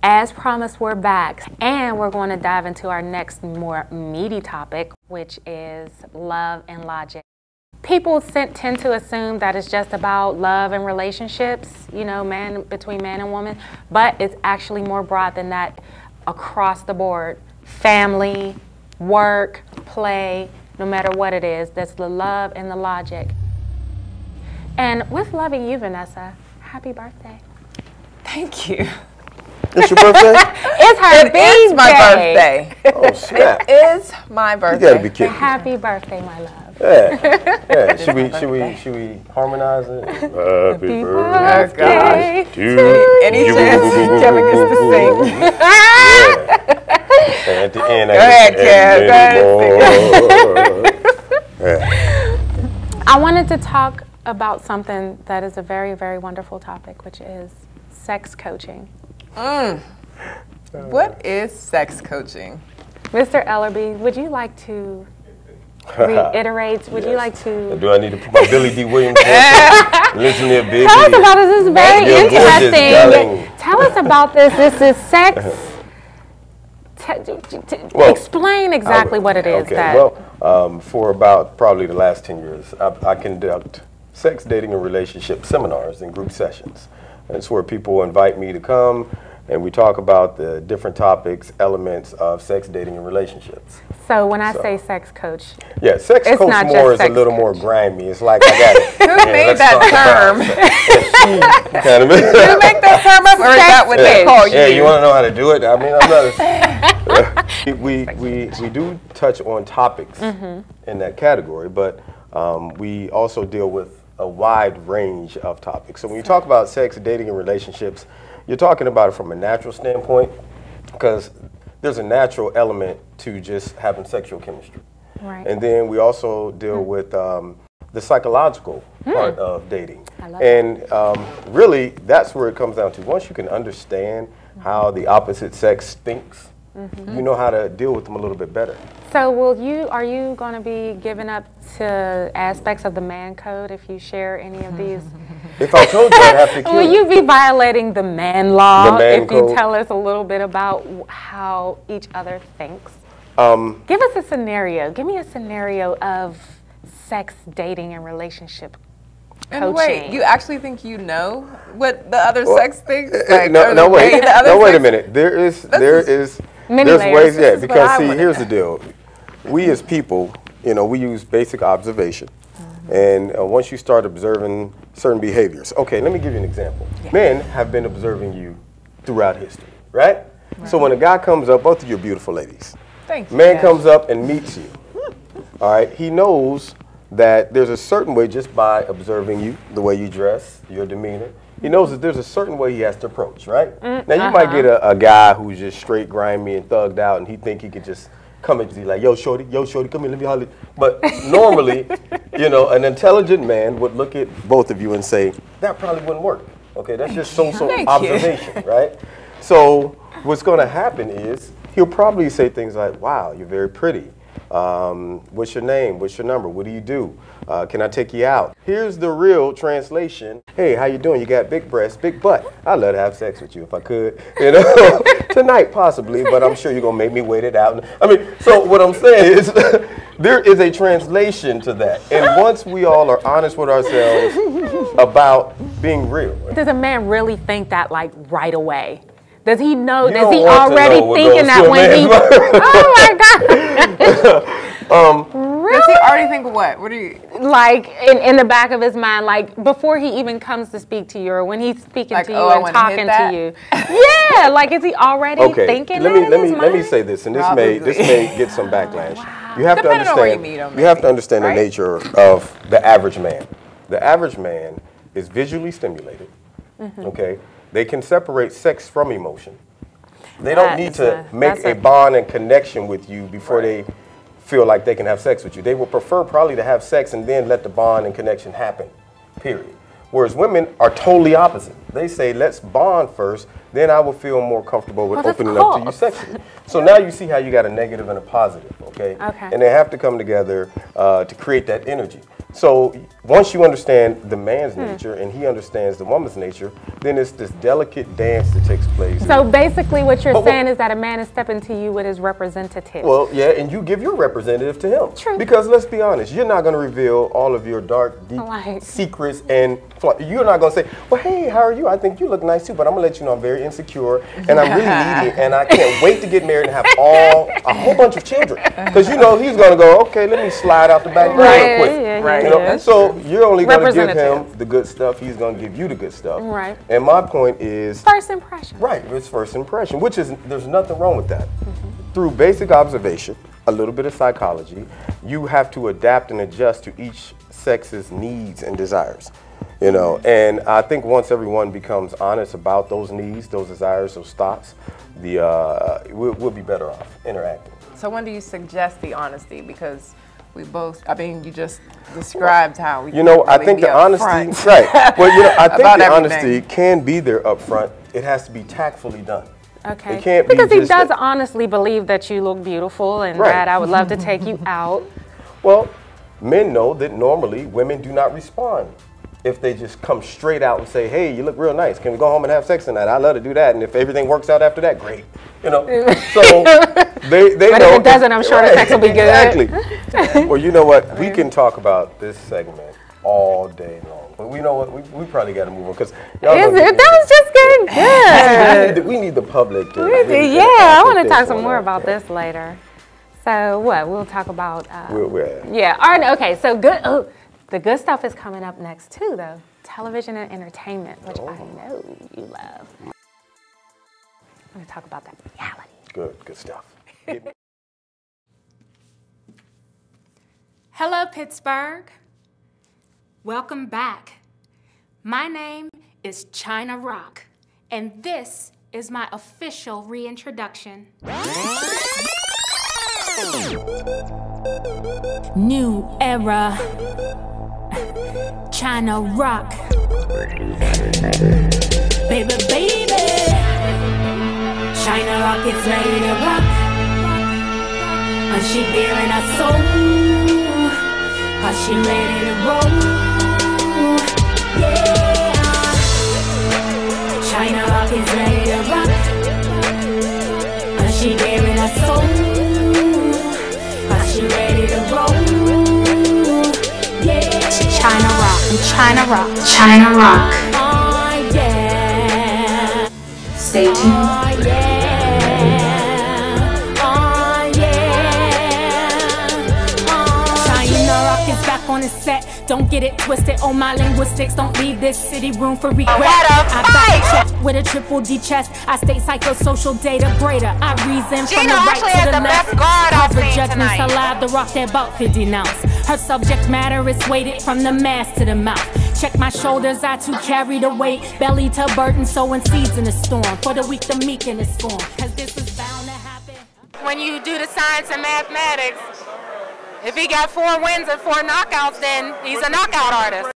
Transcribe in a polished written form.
As promised, we're back, and we're going to dive into our next more meaty topic, which is love and logic. People tend to assume that it's just about love and relationships, you know, between man and woman, but it's actually more broad than that across the board. Family, work, play, no matter what it is, that's the love and the logic. And with loving you, Vanessa, happy birthday. Thank you. It's your birthday? It's her birthday. It is my birthday. Oh, snap. It is my birthday. You gotta be kidding. Happy birthday, my love. Yeah. Yeah. Should we harmonize it? Happy birthday to you. Any chance Kevin gets to sing? And at the end, Go ahead, Kev. Yeah. I wanted to talk about something that is a very, very wonderful topic, which is sex coaching. What is sex coaching? Mr. Ellerby, would you like to reiterate? Would you like to? Do I need to put my Billy D. Williams on? Listen here, baby. Tell us about this. This is very You're gorgeous, interesting. darling. Tell us about this. This is sex. Explain exactly what it is. Okay. That Well, for about probably the last 10 years, I conduct sex, dating, and relationship seminars and group sessions. It's where people invite me to come, and we talk about the different topics, elements of sex, dating, and relationships. So when I say sex coach, yeah, sex it's coach not more just is a sex little coach. more grimy. It's like I got it. Who made that term? Kind of. Did you make that term up, or is that what they call you? Yeah, you want to know how to do it? I mean, I'm not. We do touch on topics in that category, but we also deal with a wide range of topics. So when you talk about sex, dating, and relationships, you're talking about it from a natural standpoint, because there's a natural element to just having sexual chemistry. right? And then we also deal with the psychological part of dating. I love and really, that's where it comes down to. Once you can understand how the opposite sex thinks, you know how to deal with them a little bit better. So are you going to be giving up to aspects of the man code if you share any of these? If I told you, I'd have to kill Will you be violating the man law The man if code. you tell us a little bit about how each other thinks? Give us a scenario. Give me a scenario of sex, dating, and relationship coaching. And wait, you actually think you know what the other sex thinks? Like, no, wait. no, Wait a minute. There's Many ways, layers. yeah, This is what because I see, wanna here's know. the deal. We as people, you know, we use basic observation. And once you start observing certain behaviors, okay, let me give you an example. Men have been observing you throughout history, right? So when a guy comes up, both of you are beautiful ladies. Thank you. Man comes up and meets you. All right, he knows that there's a certain way just by observing you, the way you dress, your demeanor. He knows that there's a certain way he has to approach, right? Now you might get a guy who's just straight grimy and thugged out, and he think he could just come at you like, yo shorty, come here, let me holler. But normally, you know, an intelligent man would look at both of you and say, that probably wouldn't work. Okay, that's just so-so Thank you. observation, right? So what's gonna happen is, he'll probably say things like, wow, you're very pretty. What's your name? What's your number? What do you do? Can I take you out? Here's the real translation. Hey, how you doing? You got big breasts, big butt. I'd love to have sex with you if I could. You know, tonight possibly, but I'm sure you're gonna make me wait it out. I mean, so what I'm saying is, there is a translation to that. And once we all are honest with ourselves about being real. Does a man really think that like right away? Does he know? You Does don't he want to already know what thinking goes that through a when he? man's Oh my God! Does he already think what? What do you? Like in the back of his mind, like before he even comes to speak to you, or when he's speaking Like, to you oh, I and wanna talking hit that? to you. Yeah, like is he already thinking that in his let me mind? say this, and this Probably. may get some backlash. You have Depending to on where you understand. meet 'em, You have to maybe, understand right? the nature of the average man. The average man is visually stimulated. Okay, they can separate sex from emotion. They don't need to make a bond and connection with you before they feel like they can have sex with you. They would prefer probably to have sex and then let the bond and connection happen, period. Whereas women are totally opposite. They say, let's bond first, then I will feel more comfortable with Well, of opening up to you course. sexually. So now you see how you got a negative and a positive, okay? Okay. And they have to come together to create that energy. So once you understand the man's nature and he understands the woman's nature, then it's this delicate dance that takes place. So basically what you're saying is that a man is stepping to you with his representative. Well, yeah, and you give your representative to him. True. Because let's be honest, you're not going to reveal all of your dark, deep secrets and you're not going to say, well, hey, how are you? I think you look nice too, but I'm going to let you know I'm very insecure and I'm really needy and I can't wait to get married and have a whole bunch of children. Because you know he's going to go, okay, let me slide out the back door real quick. Right. You know? So you're only going to give him the good stuff. He's going to give you the good stuff. Right. And my point is first impression. Right. It's first impression, which is there's nothing wrong with that. Through basic observation, a little bit of psychology, you have to adapt and adjust to each sex's needs and desires. You know, and I think once everyone becomes honest about those needs, those desires, those thoughts, we'll be better off interacting. So when do you suggest the honesty? Because we both, I mean, you just described how we. You know, really I think the honesty, right? Well, you know, I think the honesty can be there up front. It has to be tactfully done. Okay. It can't because be he does honestly believe that you look beautiful and that I would love to take you out. Well, men know that normally women do not respond if they just come straight out and say, hey, you look real nice. Can we go home and have sex tonight? I'd love to do that. And if everything works out after that, great. You know, so they but know. If it doesn't, I'm sure the sex will be good. Exactly. Well, you know what? We can talk about this segment all day long. But we know what? We probably got to move on because that was just getting good. we need the public to. I want to talk some more about this later. So what? We'll talk about. Yeah. All right. Okay. So good. Oh, the good stuff is coming up next too, though. Television and entertainment, which I know you love. I'm going to talk about that reality. Good stuff. Hello, Pittsburgh. Welcome back. My name is China Rock, and this is my official reintroduction. New era. China Rock. Baby, baby. China Rock is ready to rock. And she bearing her soul. Cause she ready to roll. Yeah. China Rock is ready to rock. And she bearing her soul. Cause she ready to roll. Yeah. China Rock. China Rock. China Rock. Oh yeah. Stay tuned. Oh yeah. Oh yeah. Oh, China Rock is back on the set. Don't get it twisted. Oh, my linguistics don't leave this city room for regret. I back check with a triple D chest. I stay psychosocial data braider. I reason from the right to the left. Cover judgments allowed to rock that about 50 ounce. Her subject matter is weighted from the mask to the mouth. Check my shoulders, I too carry the weight. Belly to burden, sowing seeds in the storm. For the weak, the meek, and the scorn. Cause this is bound to happen. When you do the science and mathematics, if he got 4 wins and 4 knockouts, then he's a knockout artist.